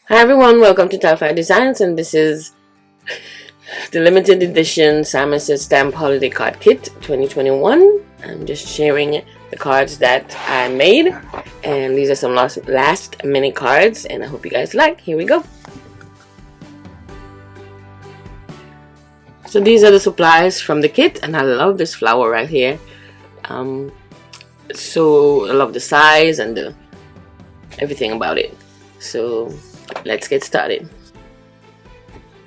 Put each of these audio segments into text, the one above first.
Hi everyone, welcome to Talfire Designs, and this is the limited edition Simon Says Stamp Holiday Card Kit 2021. I'm just sharing the cards that I made, and these are some last minute cards, and I hope you guys like. Here we go. So these are the supplies from the kit, and I love this flower right here. So I love the size and everything about it. So let's get started.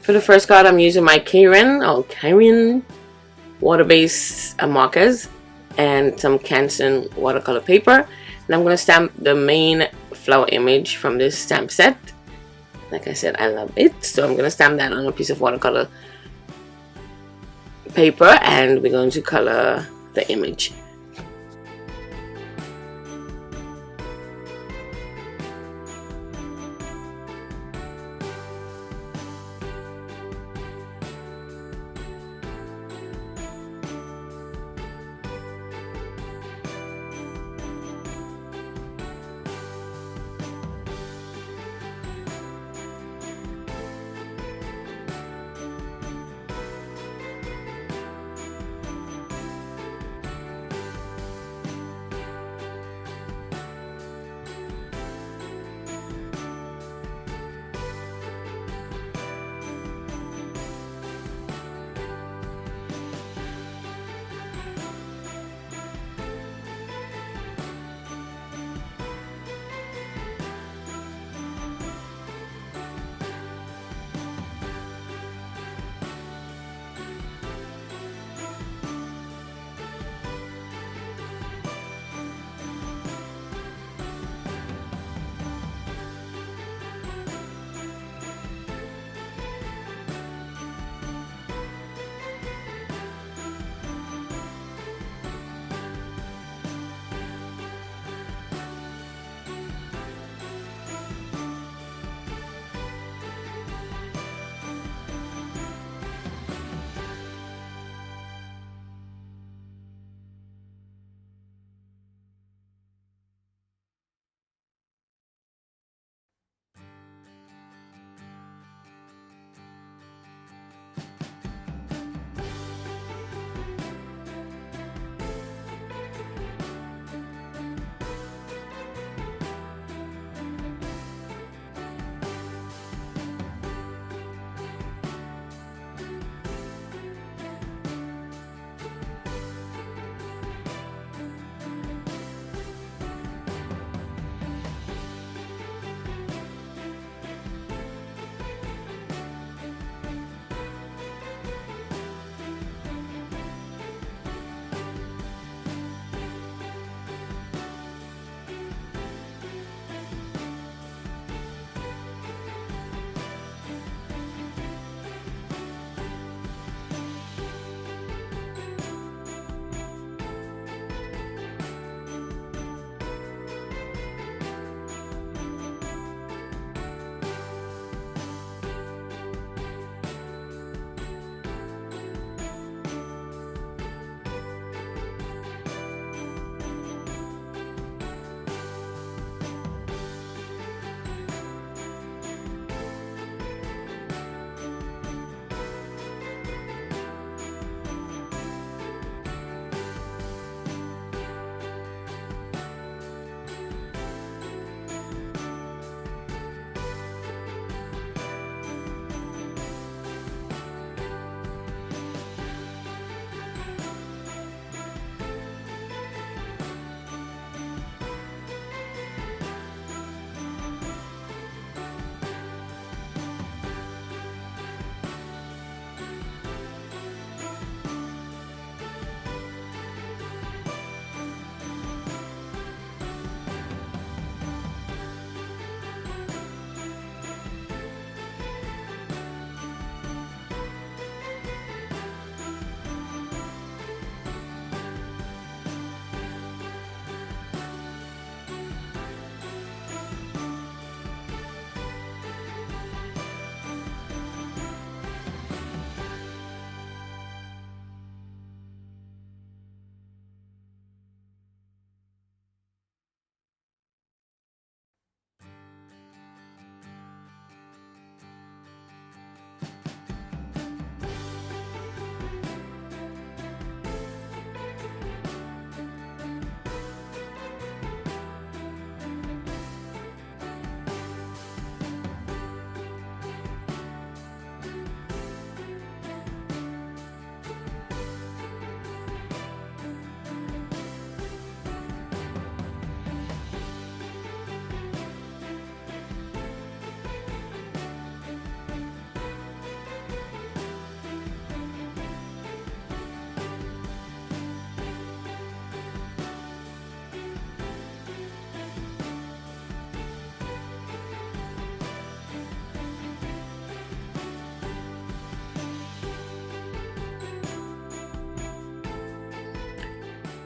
For the first card, I'm using my Karen water-based markers and some Canson watercolor paper, and I'm going to stamp the main flower image from this stamp set. Like I said, I love it, so I'm going to stamp that on a piece of watercolor paper, and we're going to color the image.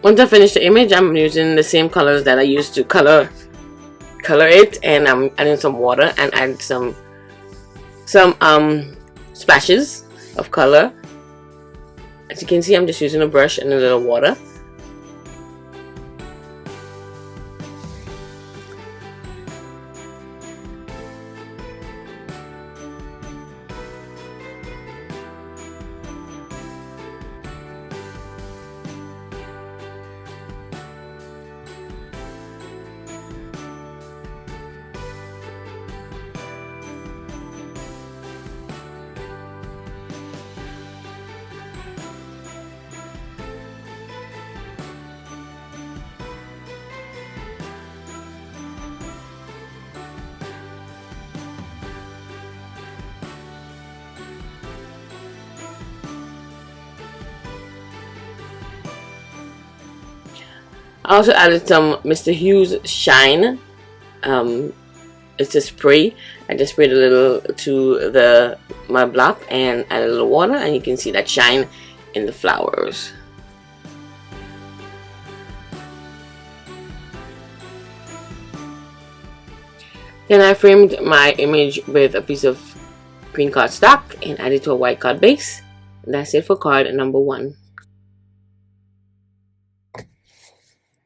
Once I finish the image, I'm using the same colors that I used to color it, and I'm adding some water and add some splashes of color. As you can see, I'm just using a brush and a little water. I also added some Mr. Hughes Shine. It's a spray. I just sprayed a little to my block and add a little water, and you can see that shine in the flowers. Then I framed my image with a piece of green cardstock and added to a white card base. And that's it for card number 1.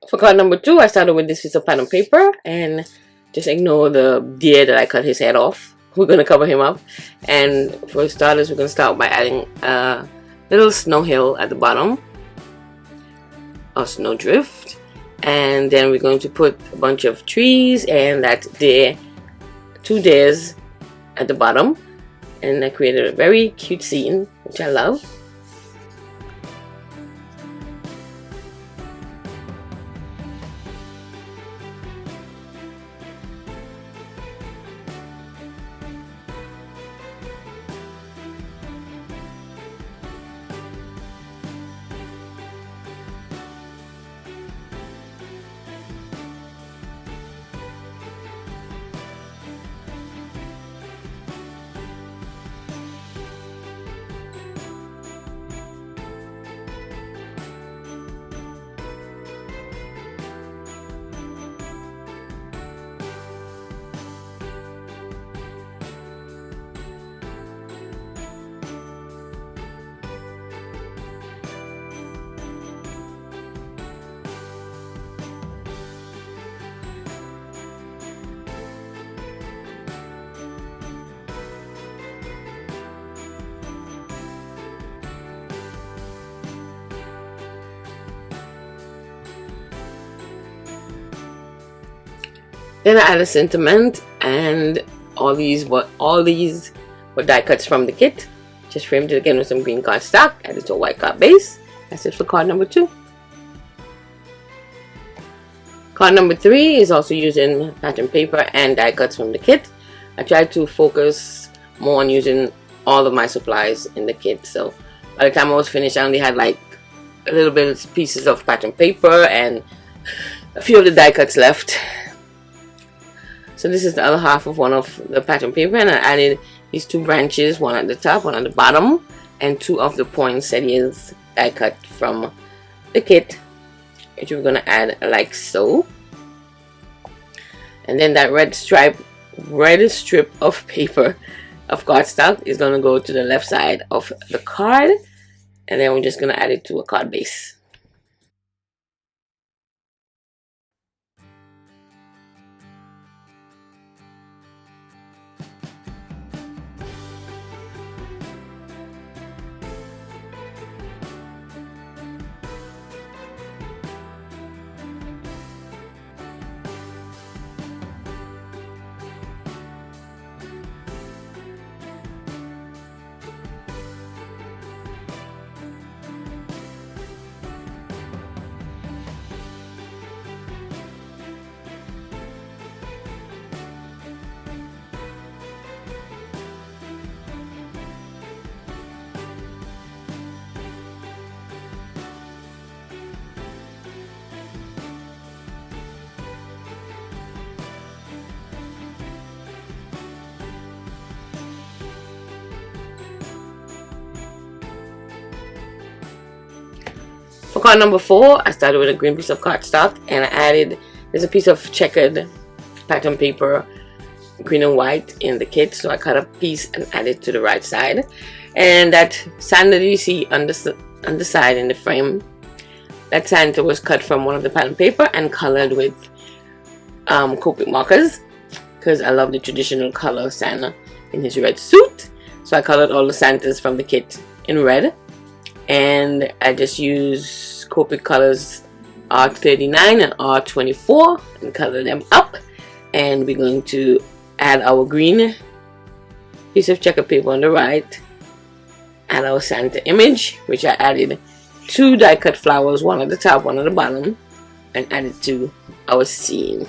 For card number 2, I started with this piece of pattern paper, and just ignore the deer that I cut his head off. We're going to cover him up. And for starters, we're going to start by adding a little snow hill at the bottom, or snow drift. And then we're going to put a bunch of trees and that deer, 2 deers at the bottom. And I created a very cute scene, which I love. Then I added sentiment, and all these were die cuts from the kit. Just framed it again with some green cardstock, added to a white card base. That's it for card number 2. Card number 3 is also using pattern paper and die cuts from the kit. I tried to focus more on using all of my supplies in the kit, so by the time I was finished, I only had like a little bit of pieces of pattern paper and a few of the die cuts left. So this is the other half of one of the pattern paper, and I added these 2 branches, one at the top, one at the bottom, and 2 of the poinsettias die cut from the kit, which we're going to add like so. And then that red strip of paper of cardstock is going to go to the left side of the card, and then we're just going to add it to a card base. card number 4, I started with a green piece of cardstock, and I added, there's a piece of checkered pattern paper, green and white in the kit, so I cut a piece and added to the right side. And that sand that you see on the side in the frame, that sand was cut from one of the pattern paper and colored with Copic markers, because I love the traditional color of Santa in his red suit. So I colored all the Santas from the kit in red, and I just use Copic colors R39 and R24 and color them up. And we're going to add our green piece of checker paper on the right, add our Santa image, which I added 2 die cut flowers, one at the top, one at the bottom, and added to our scene.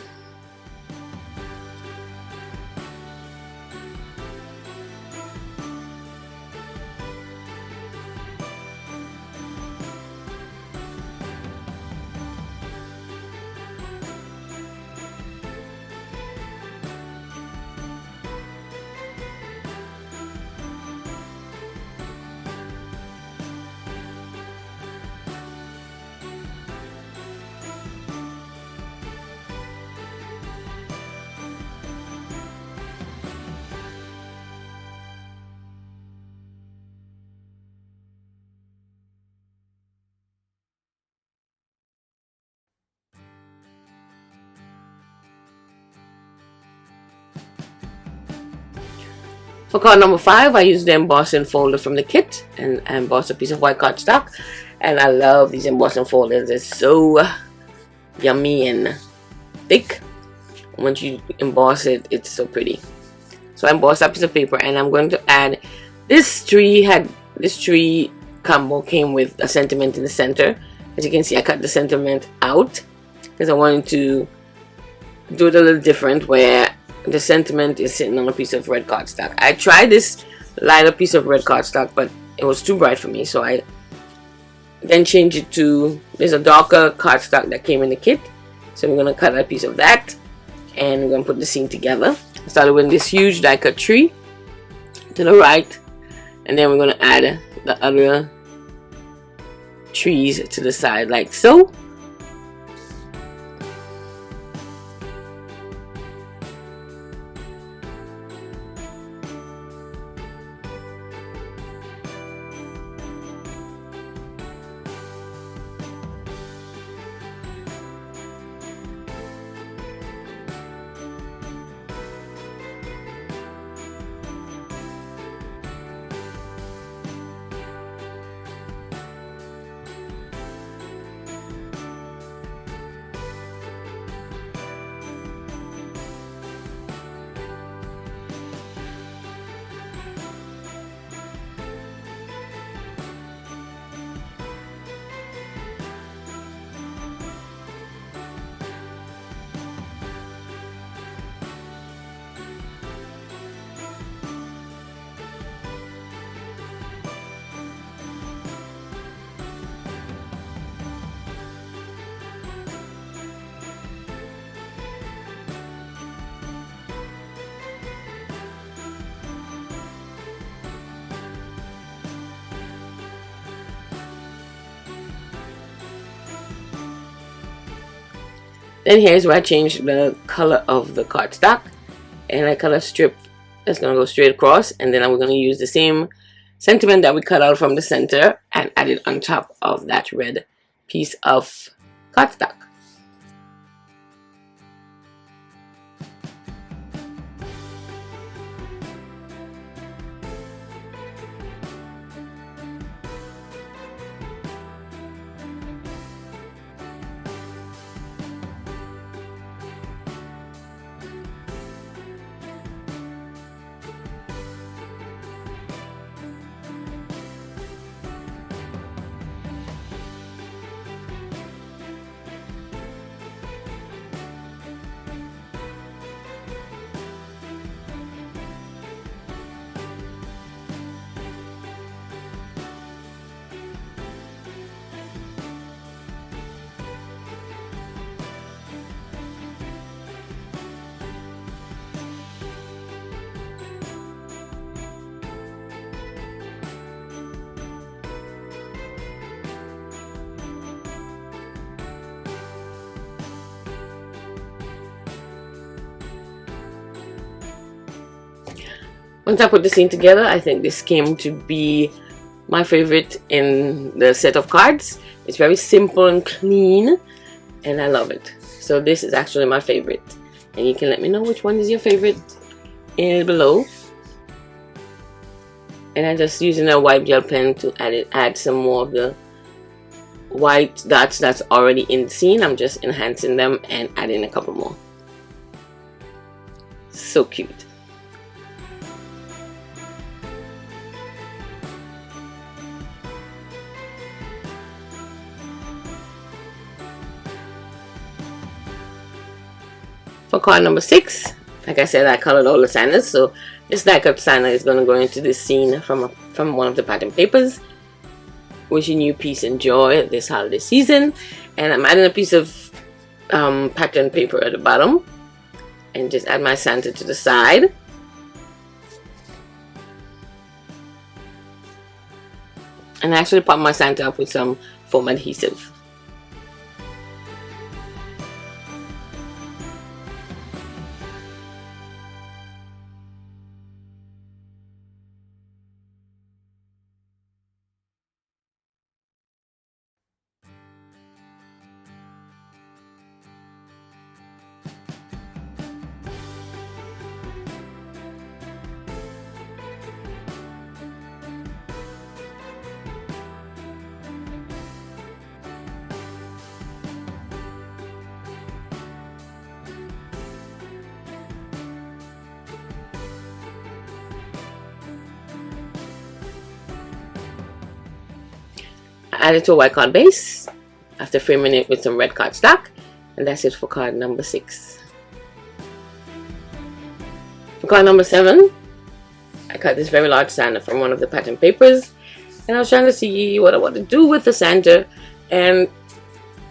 For card number 5, I used the embossing folder from the kit and I embossed a piece of white cardstock. And I love these embossing folders. It's so yummy and thick. Once you emboss it, it's so pretty. So I embossed that piece of paper, and I'm going to add this tree combo came with a sentiment in the center. As you can see, I cut the sentiment out because I wanted to do it a little different, where the sentiment is sitting on a piece of red cardstock. I tried this lighter piece of red cardstock, but it was too bright for me, so I then changed it to, there's a darker cardstock that came in the kit, so we're going to cut a piece of that and we're going to put the scene together. I started with this huge die cut tree to the right, and then we're going to add the other trees to the side like so. Then here's where I changed the color of the cardstock, and I cut a strip that's going to go straight across, and then I'm going to use the same sentiment that we cut out from the center and add it on top of that red piece of cardstock. Once I put the scene together, I think this came to be my favorite in the set of cards. It's very simple and clean, and I love it. So this is actually my favorite, and you can let me know which one is your favorite below. And I'm just using a white gel pen to add some more of the white dots that's already in the scene. I'm just enhancing them and adding a couple more. So cute. For card number 6, like I said, I colored all the Santas, so this die cut Santa is going to go into this scene from one of the pattern papers. Wishing you peace and joy this holiday season. And I'm adding a piece of pattern paper at the bottom, and just add my Santa to the side. And I actually pop my Santa up with some foam adhesive. Add it to a white card base after framing it with some red cardstock, and that's it for card number 6. For card number 7, I cut this very large Santa from one of the pattern papers, and I was trying to see what I want to do with the Santa, and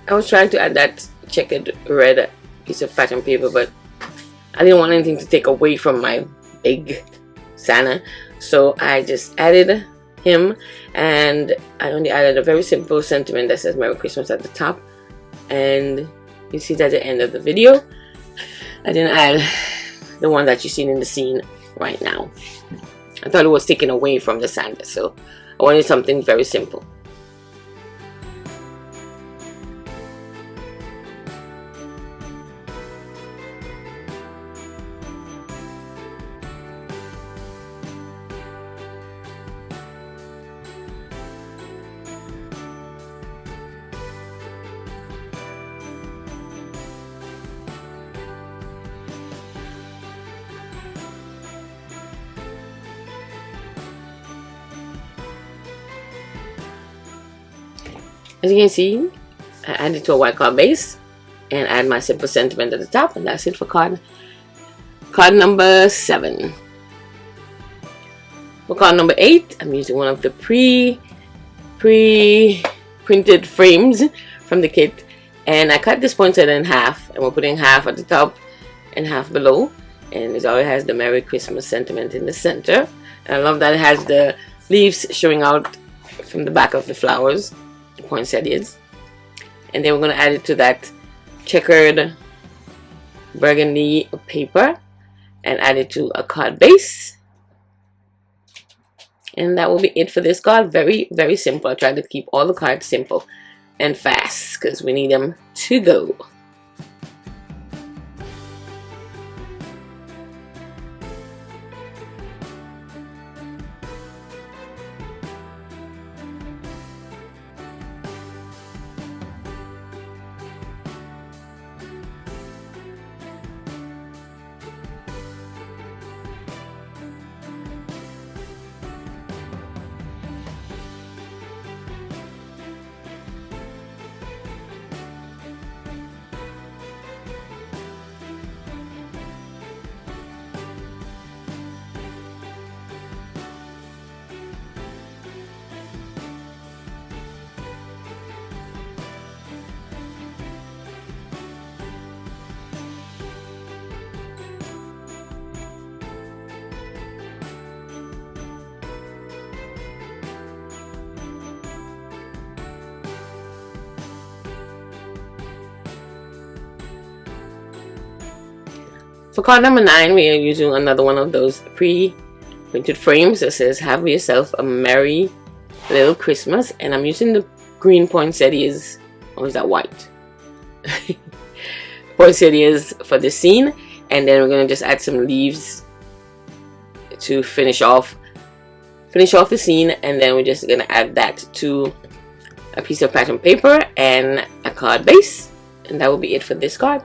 I was trying to add that checkered red piece of pattern paper, but I didn't want anything to take away from my big Santa, so I just added him, and I only added a very simple sentiment that says Merry Christmas at the top, and you see that at the end of the video. I didn't add the one that you see in the scene right now. I thought it was taken away from the Santa, so I wanted something very simple. As you can see, I added to a white card base and add my simple sentiment at the top, and that's it for card number 7. For card number 8, I'm using one of the pre-printed frames from the kit, and I cut this poinsettia in half, and we're putting half at the top and half below, and it already has the Merry Christmas sentiment in the center. And I love that it has the leaves showing out from the back of the flowers, the poinsettias. And then we're going to add it to that checkered burgundy paper and add it to a card base. And that will be it for this card. Very, very simple. I tried to keep all the cards simple and fast because we need them to go. For card number 9, we are using another one of those pre printed frames that says have yourself a merry little Christmas, and I'm using the green poinsettias, or is that white? Poinsettias for the scene, and then we're going to just add some leaves to finish off the scene, and then we're just going to add that to a piece of pattern paper and a card base, and that will be it for this card.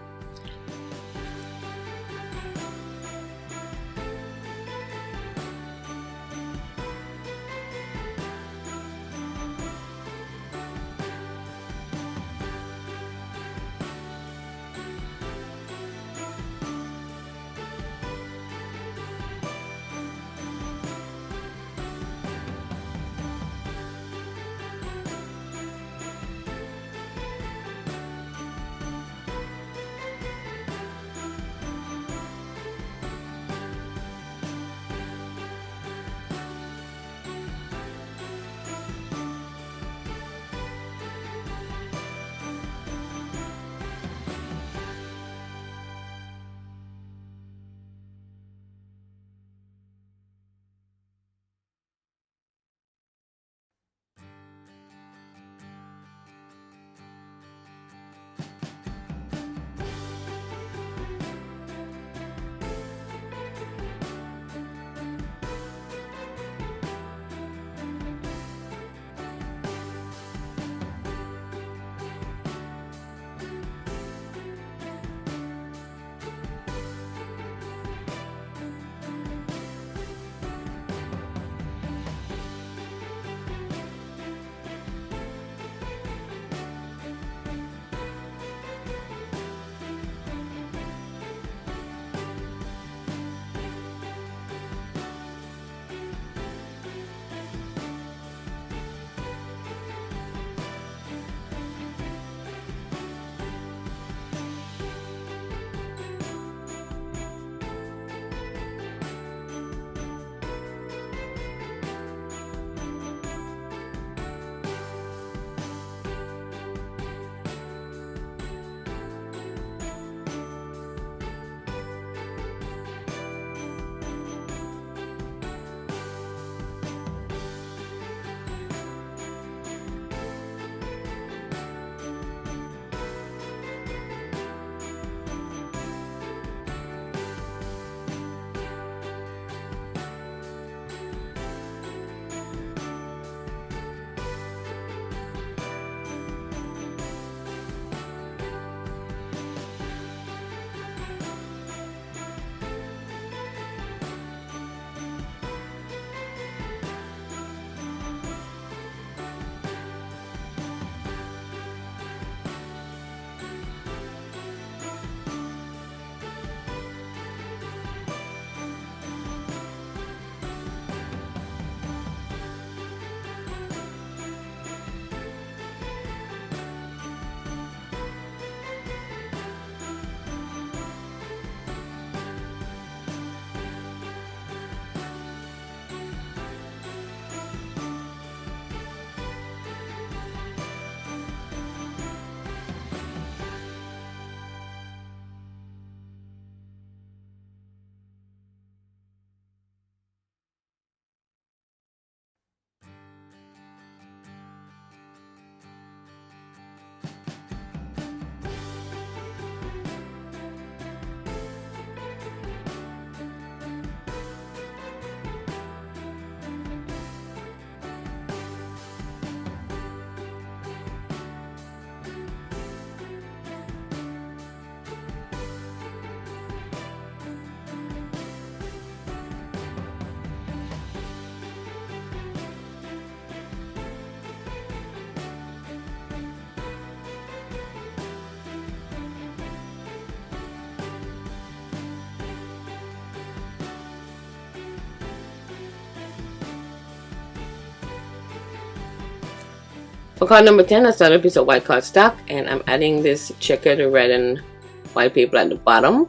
For card number 10, I started a piece of white cardstock, and I'm adding this checkered red and white paper at the bottom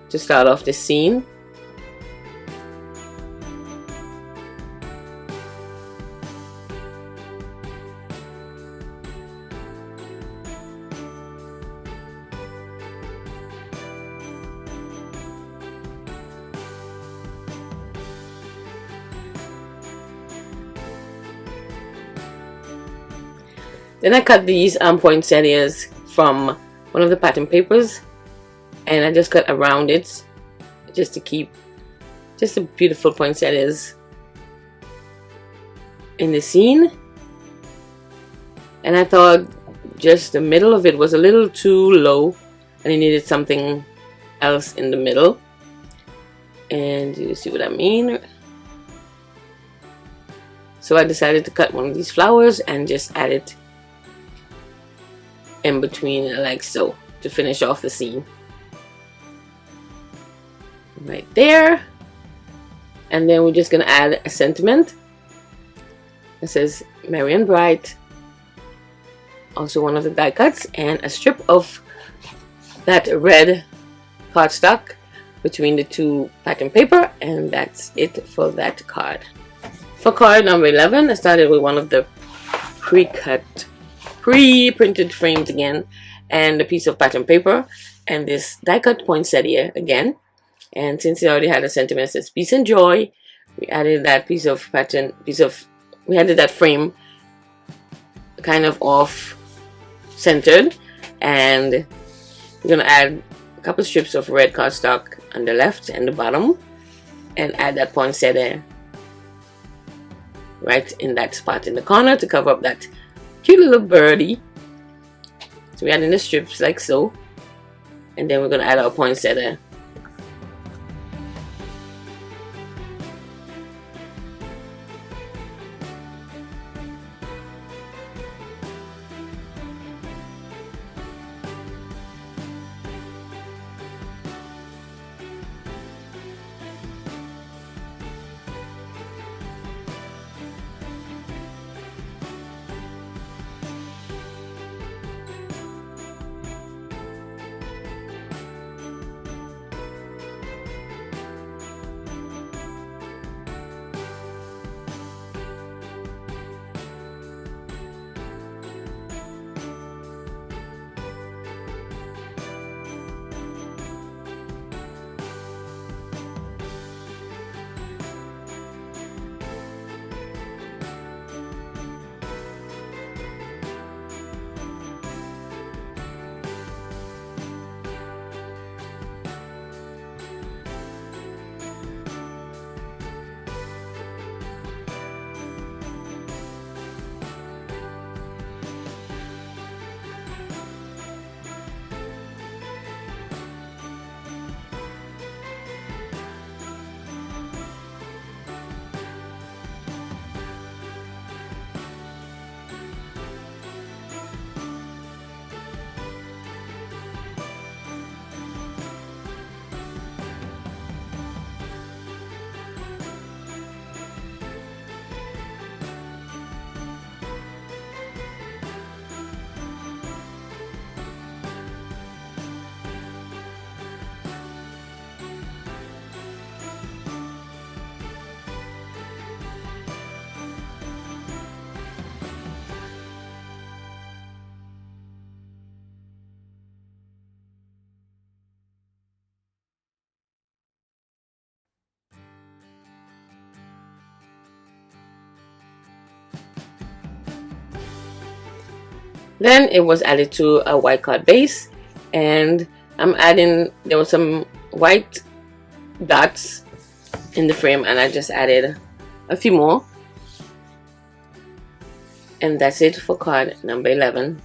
to start off the scene. Then I cut these poinsettias from one of the pattern papers, and I just cut around it just to keep just the beautiful poinsettias in the scene. And I thought just the middle of it was a little too low and it needed something else in the middle. And you see what I mean? So I decided to cut one of these flowers and just add it in between like so to finish off the scene. Right there. And then we're just gonna add a sentiment. It says Merry and Bright. Also one of the die cuts and a strip of that red cardstock between the two pattern paper, and that's it for that card. For card number 11, I started with one of the pre-printed frames again, and a piece of pattern paper, and this die cut poinsettia again. And since it already had a sentiment that says peace and joy, we added that we added that frame kind of off centered, and we're gonna add a couple strips of red cardstock on the left and the bottom, and add that poinsettia right in that spot in the corner to cover up that cute little birdie. So we're adding the strips like so, and then we're gonna add our poinsettia. Then it was added to a white card base, and there were some white dots in the frame, and I just added a few more, and that's it for card number 11.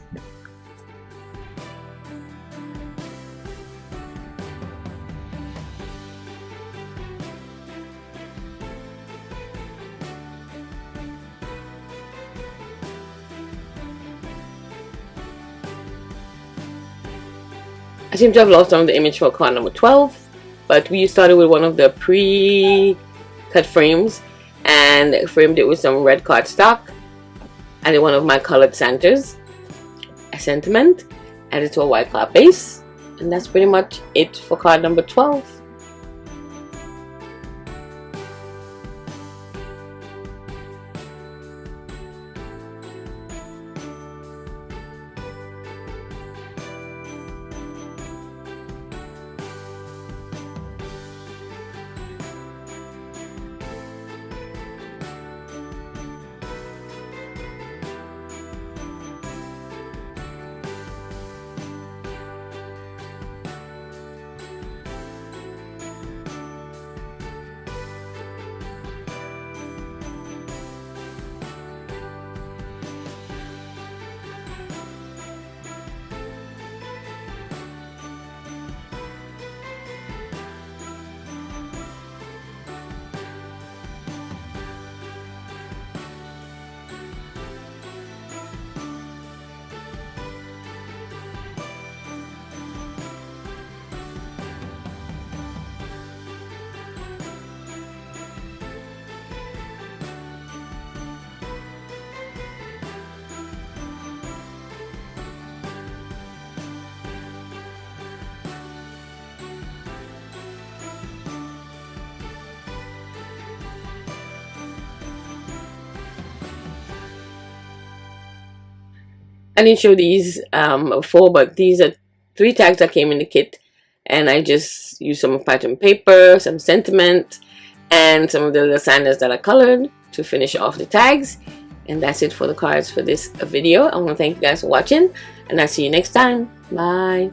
I seem to have lost on the image for card number 12, but we started with one of the pre-cut frames and framed it with some red cardstock. Added one of my colored Santas, a sentiment, added to a white card base, and that's pretty much it for card number 12. I didn't show these before, but these are 3 tags that came in the kit, and I just used some pattern paper, some sentiment, and some of the little signers that I colored to finish off the tags. And that's it for the cards for this video. I want to thank you guys for watching, and I'll see you next time. Bye.